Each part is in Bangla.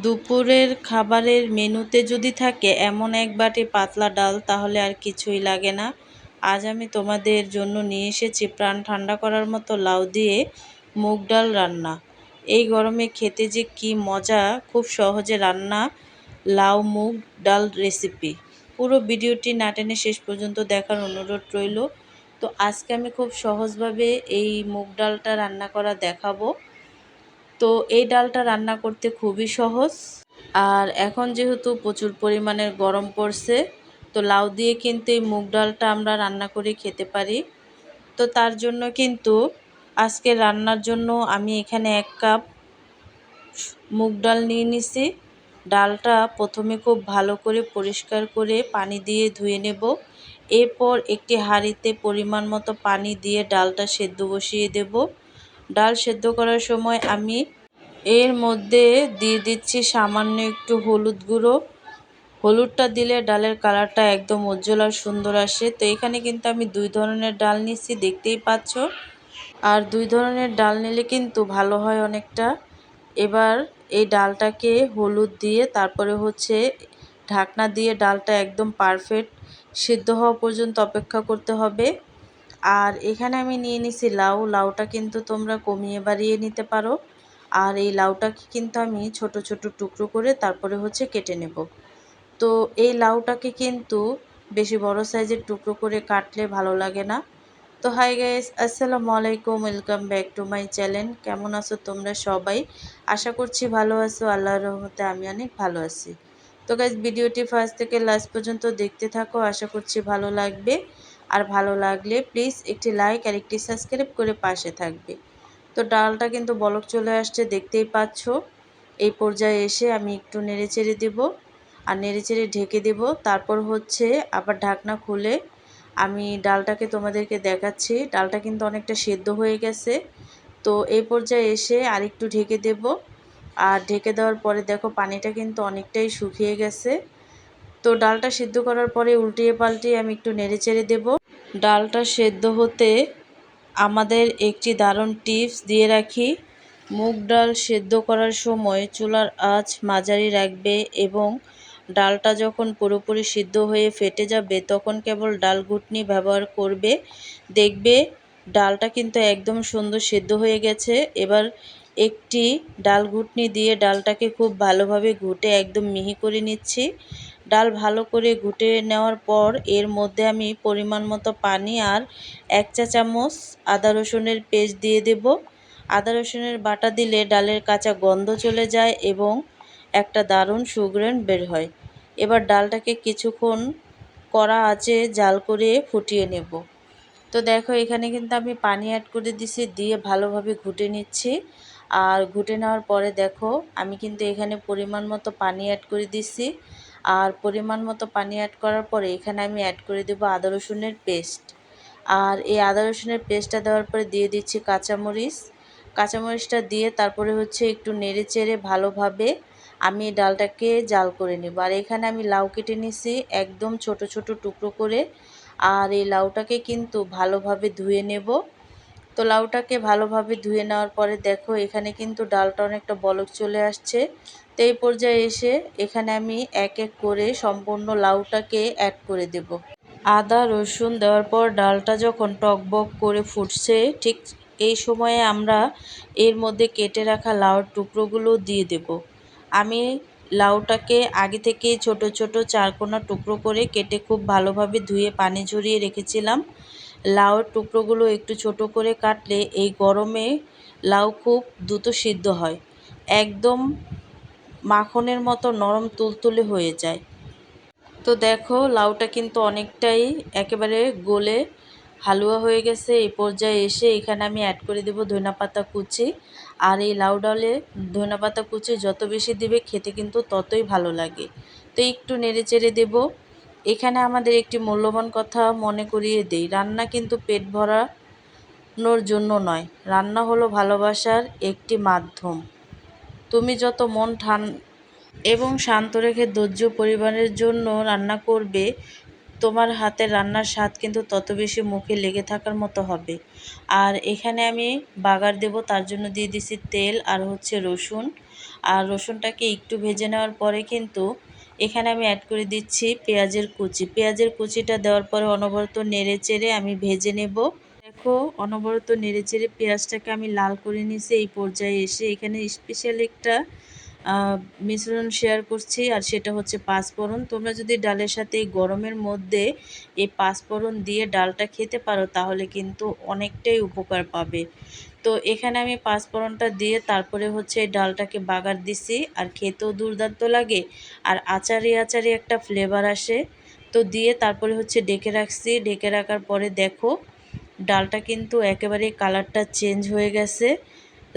দুপুরের খাবারের মেনুতে যদি থাকে এমন এক বাটি পাতলা ডাল, তাহলে আর কিছুই লাগে না। আজ আমি তোমাদের জন্য নিয়ে এসেছি প্রাণ ঠান্ডা করার মতো লাউ দিয়ে মুগ ডাল রান্না। এই গরমে খেতে যে কি মজা! খুব সহজে রান্না লাউ মুগ ডাল রেসিপি। পুরো ভিডিওটি না টেনে শেষ পর্যন্ত দেখার অনুরোধ রইল। তো আজকে আমি খুব সহজভাবে এই মুগ ডালটা রান্না করা দেখাবো। তো এই ডালটা রান্না করতে খুবই সহজ। আর এখন যেহেতু প্রচুর পরিমাণের গরম পড়ছে, তো লাউ দিয়ে কিন্তু এই মুগ ডালটা আমরা রান্না করে খেতে পারি। তো তার জন্য কিন্তু আজকে রান্নার জন্য আমি এখানে 1 কাপ মুগ ডাল নিয়ে নিছি। ডালটা প্রথমে খুব ভালো করে পরিষ্কার করে পানি দিয়ে ধুয়ে নেব। এরপর একটি হাঁড়িতে পরিমাণ মতো পানি দিয়ে ডালটা সেদ্ধ বসিয়ে দেব। ডাল সেদ্ধ করার সময় আমি এর মধ্যে দিয়ে দিচ্ছি সামান্য একটু হলুদ গুঁড়ো। হলুদটা দিলে ডালের কালারটা একদম উজ্জ্বল আর সুন্দর আসে। তো এখানে কিন্তু আমি 2 ধরনের ডাল নিচ্ছি, দেখতেই পাচ্ছ। আর 2 ধরনের ডাল নিলে কিন্তু ভালো হয় অনেকটা। এবার এই ডালটাকে হলুদ দিয়ে তারপরে ঢাকনা দিয়ে ডালটা একদম পারফেক্ট সিদ্ধ হওয়া পর্যন্ত অপেক্ষা করতে হবে। আর এখানে আমি নিয়ে নিছি লাউ। লাউটা কিন্তু তোমরা কমিয়ে বাড়িয়ে নিতে পারো। আর এই লাউটাকে কিন্তু আমি ছোট ছোট টুকরো করে তারপরে কেটে নেব। তো এই লাউটাকে কিন্তু বেশি বড় সাইজের টুকরো করে কাটলে ভালো লাগে না। তো হাই গাইস, আসসালামু আলাইকুম, welcome back to my channel. কেমন আছো তোমরা সবাই? আশা করছি ভালো আছো। আল্লাহর রহমতে আমি অনেক ভালো আছি। তো গাইস, ভিডিওটি ফার্স্ট থেকে লাস্ট পর্যন্ত দেখতে থাকো, আশা করছি ভালো লাগবে। আর ভালো লাগলে প্লিজ একটি লাইক আর একটি সাবস্ক্রাইব করে পাশে থাকবে। তো ডালটা কিন্তু বলক চলে আসছে, দেখতেই পাচ্ছ। এই পর্যায়ে এসে আমি একটু নেড়েচেড়ে দেব আর নেড়েচেড়ে ঢেকে দেব। তারপর আবার ঢাকনা খুলে আমি ডালটাকে তোমাদেরকে দেখাচ্ছি। ডালটা কিন্তু অনেকটা সেদ্ধ হয়ে গেছে। তো এই পর্যায়ে এসে আরেকটু ঢেকে দেব। আর ঢেকে দেওয়ার পরে দেখো পানিটা কিন্তু অনেকটাই শুকিয়ে গেছে। তো ডালটা সিদ্ধ করার পরে উল্টিয়ে পাল্টিয়ে আমি একটু নেড়েচেড়ে দেব। ডালটা সেদ্ধ হতে আমাদের একটি দারুণ টিপস দিয়ে রাখি। মুগ ডাল সেদ্ধ করার সময় চুলার আঁচ মাঝারি রাখবে এবং ডালটা যখন পুরোপুরি সিদ্ধ হয়ে ফেটে যাবে তখন কেবল ডাল ঘুটনি ব্যবহার করবে। দেখবে ডালটা কিন্তু একদম সুন্দর সেদ্ধ হয়ে গেছে। এবার একটি ডাল ঘুটনি দিয়ে ডালটাকে খুব ভালোভাবে ঘুটে একদম মিহি করে নিচ্ছি। ডাল ভালো করে ঘুটে নেওয়ার পর এর মধ্যে আমি পরিমাণ মতো পানি আর 1 চা চামচ আদা রসুনের পেস্ট দিয়ে দেব। আদা রসুনের বাটা দিলে ডালের কাঁচা গন্ধ চলে যায় এবং একটা দারুণ সুঘ্রাণ বের হয়। এবার ডালটাকে কিছুক্ষণ কড়া আঁচে জাল করে ফুটিয়ে নেব। তো দেখো এখানে কিন্তু আমি পানি অ্যাড করে দিছি, দিয়ে ভালোভাবে ঘুটে নিচ্ছি। আর ঘুটে নেওয়ার পরে দেখো আমি কিন্তু এখানে পরিমাণ মতো পানি অ্যাড করে দিছি। আর পরিমাণ মতো পানি অ্যাড করার পরে এখানে আমি অ্যাড করে দেব আদা রসুনের পেস্ট। আর এই আদা রসুনের পেস্টটা দেওয়ার পরে দিয়ে দিচ্ছি কাঁচামরিচ। কাঁচামরিচটা দিয়ে তারপরে একটু নেড়ে চেড়ে ভালোভাবে আমি ডালটাকে জাল করে নেব। আর এখানে আমি লাউ কেটে নিছি একদম ছোট ছোট টুকরো করে। আর এই লাউটাকে কিন্তু ভালোভাবে ধুয়ে নেব। তো লাউটাকে ভালোভাবে ধুয়ে নেওয়ার পরে দেখো এখানে কিন্তু ডালটা অনেকটা বলক চলে আসছে। তো এই পর্যায়ে এসে এখানে আমি এক এক করে সম্পূর্ণ লাউটাকে অ্যাড করে দেব। আদা রসুন দেওয়ার পর ডালটা যখন টকবক করে ফুটছে, ঠিক এই সময়ে আমরা এর মধ্যে কেটে রাখা লাউর টুকরোগুলো দিয়ে দেব। আমি লাউটাকে আগে থেকেই ছোট ছোট চারকোনা টুকরো করে কেটে খুব ভালোভাবে ধুয়ে পানি ঝরিয়ে রেখেছিলাম। লাউর টুকরোগুলো একটু ছোট করে কাটলে এই গরমে লাউ খুব দ্রুত সিদ্ধ হয়, একদম মাখনের মতো নরম তুলতুলে হয়ে যায়। তো দেখো লাউটা কিন্তু অনেকটাই একেবারে গলে হালুয়া হয়ে গেছে। এই পর্যায়ে এসে এখানে আমি অ্যাড করে দেব ধনেপাতা কুচি। আর এই লাউ ডালে ধনেপাতা কুচি যত বেশি দিবে খেতে কিন্তু ততই ভালো লাগে। তো একটু নেড়েচেড়ে দেব। এখানে আমাদের একটি মূল্যবান কথা মনে করিয়ে দেই, রান্না কিন্তু পেট ভরানোর জন্য নয়, রান্না হলো ভালোবাসার একটি মাধ্যম। তুমি যত মন এবং শান্ত রেখে ধৈর্য পরিবারের জন্য রান্না করবে, তোমার হাতের রান্নার স্বাদ কিন্তু তত বেশি মুখে লেগে থাকার মতো হবে। আর এখানে আমি বাগার দেব, তার জন্য দিয়ে দিছি তেল আর রসুন। আর রসুনটাকে একটু ভেজে নেওয়ার পরে কিন্তু এখানে আমি অ্যাড করে দিচ্ছি পেঁয়াজের কুচি। পেঁয়াজের কুচিটা দেওয়ার পরে অনবরত নেড়ে চেড়ে আমি ভেজে নেব। দেখো অনবরত নেড়ে চেড়ে পেঁয়াজটাকে আমি লাল করে নিয়েছি। এই পর্যায়ে এসে এখানে স্পেশাল একটা মিশ্রণ শেয়ার করছি, আর সেটা হচ্ছে পাঁচফোড়ন। তোমরা যদি ডালের সাথে এই গরমের মধ্যে এই পাঁচফোড়ন দিয়ে ডালটা খেতে পারো তাহলে কিন্তু অনেকটাই উপকার পাবে। তো এখানে আমি পাঁচফোড়নটা দিয়ে তারপরে হচ্ছে এই ডালটাকে বাগার দিছি, আর খেতেও দুর্দান্ত লাগে, আর আচারি আচারি একটা ফ্লেভার আসে। তো দিয়ে তারপরে হচ্ছে ডেকে রাখছি। ডেকে রাখার পরে দেখো ডালটা কিন্তু একেবারে কালারটা চেঞ্জ হয়ে গেছে।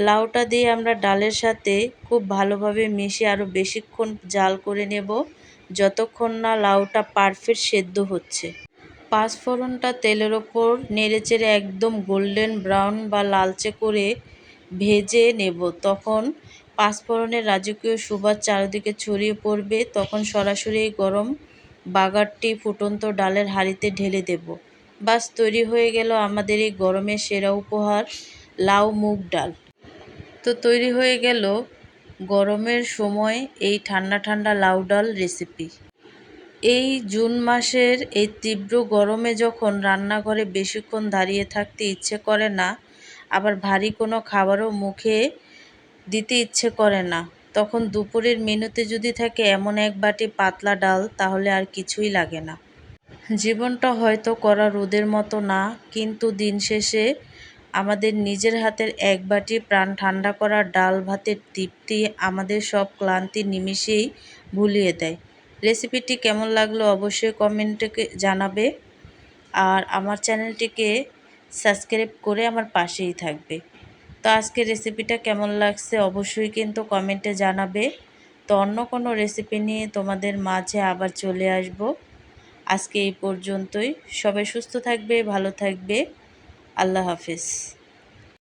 লাউটা দিয়ে আমরা ডালের সাথে খুব ভালোভাবে মিশিয়ে আরও বেশিক্ষণ জাল করে নেব, যতক্ষণ না লাউটা পারফেক্ট সেদ্ধ হচ্ছে। পাঁচফোড়নটা তেলের ওপর নেড়েচেড়ে একদম গোল্ডেন ব্রাউন বা লালচে করে ভেজে নেব। তখন পাঁচফোড়নের রাজকীয় সুবাস চারিদিকে ছড়িয়ে পড়বে। তখন সরাসরি এই গরম বাগারটি ফুটন্ত ডালের হাঁড়িতে ঢেলে দেব। বাস তৈরি হয়ে গেল আমাদের এই গরমের সেরা উপহার, লাউ মুগ ডাল। তো তৈরি হয়ে গেল গরমের সময় এই ঠান্ডা ঠান্ডা লাউ ডাল রেসিপি। এই জুন মাসের এই তীব্র গরমে যখন রান্নাঘরে বেশিক্ষণ দাঁড়িয়ে থাকতে ইচ্ছে করে না, আবার ভারী কোনো খাবারও মুখে দিতে ইচ্ছে করে না, তখন দুপুরের মেনুতে যদি থাকে এমন এক বাটি পাতলা ডাল, তাহলে আর কিছুই লাগে না। জীবনটা হয়তো কড়া রোদের মতো না, কিন্তু দিন শেষে আমাদের নিজের হাতের এক বাটি প্রাণ ঠান্ডা করা ডাল ভাতের তৃপ্তি আমাদের সব ক্লান্তি নিমিষেই ভুলিয়ে দেয়। রেসিপিটি কেমন লাগলো অবশ্যই কমেন্টে জানাবে, আর আমার চ্যানেলটিকে সাবস্ক্রাইব করে আমার পাশেই থাকবে। তো আজকের রেসিপিটা কেমন লাগছে অবশ্যই কিন্তু কমেন্টে জানাবে। তো অন্য কোনো রেসিপি নিয়ে তোমাদের মাঝে আবার চলে আসব। আজকে এই পর্যন্তই। সবাই সুস্থ থাকবে, ভালো থাকবে। আল্লাহ হাফেজ।